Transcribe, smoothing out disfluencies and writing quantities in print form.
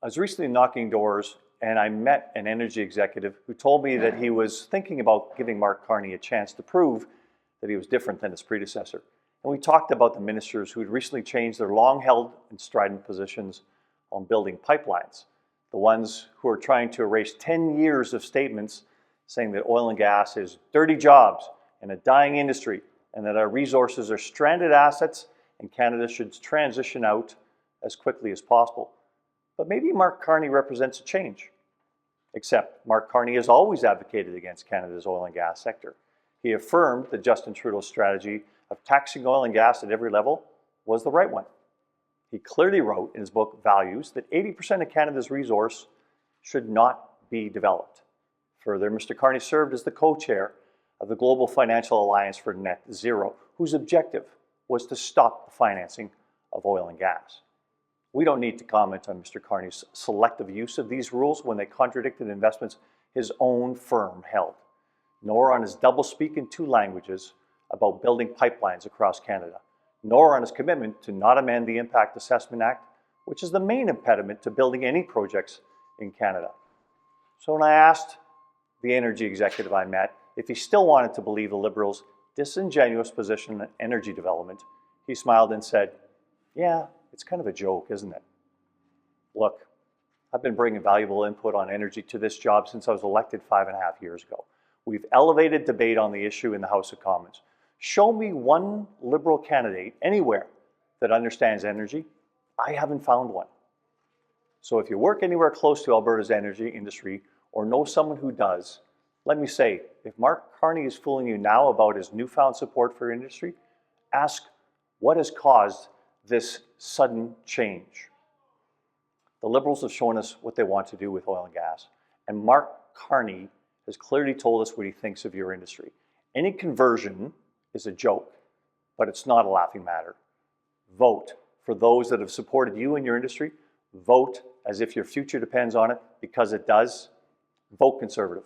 I was recently knocking doors and I met an energy executive who told me that he was thinking about giving Mark Carney a chance to prove that he was different than his predecessor. And we talked about the ministers who had recently changed their long-held and strident positions on building pipelines, the ones who are trying to erase 10 years of statements saying that oil and gas is dirty jobs and a dying industry, and that our resources are stranded assets and Canada should transition out as quickly as possible. But maybe Mark Carney represents a change. Except Mark Carney has always advocated against Canada's oil and gas sector. He affirmed that Justin Trudeau's strategy of taxing oil and gas at every level was the right one. He clearly wrote in his book, Values, that 80% of Canada's resource should not be developed. Further, Mr. Carney served as the co-chair of the Global Financial Alliance for Net Zero, whose objective was to stop the financing of oil and gas. We don't need to comment on Mr. Carney's selective use of these rules when they contradicted investments his own firm held, nor on his doublespeak in two languages about building pipelines across Canada, nor on his commitment to not amend the Impact Assessment Act, which is the main impediment to building any projects in Canada. So when I asked the energy executive I met if he still wanted to believe the Liberals' disingenuous position on energy development, he smiled and said, "Yeah, it's kind of a joke, isn't it?" Look, I've been bringing valuable input on energy to this job since I was elected 5.5 years ago. We've elevated debate on the issue in the House of Commons. Show me one Liberal candidate anywhere that understands energy. I haven't found one. So if you work anywhere close to Alberta's energy industry or know someone who does, let me say, if Mark Carney is fooling you now about his newfound support for industry, ask what has caused this sudden change. The Liberals have shown us what they want to do with oil and gas, and Mark Carney has clearly told us what he thinks of your industry. Any conversion is a joke, but it's not a laughing matter. Vote for those that have supported you and your industry. Vote as if your future depends on it, because it does. Vote Conservative.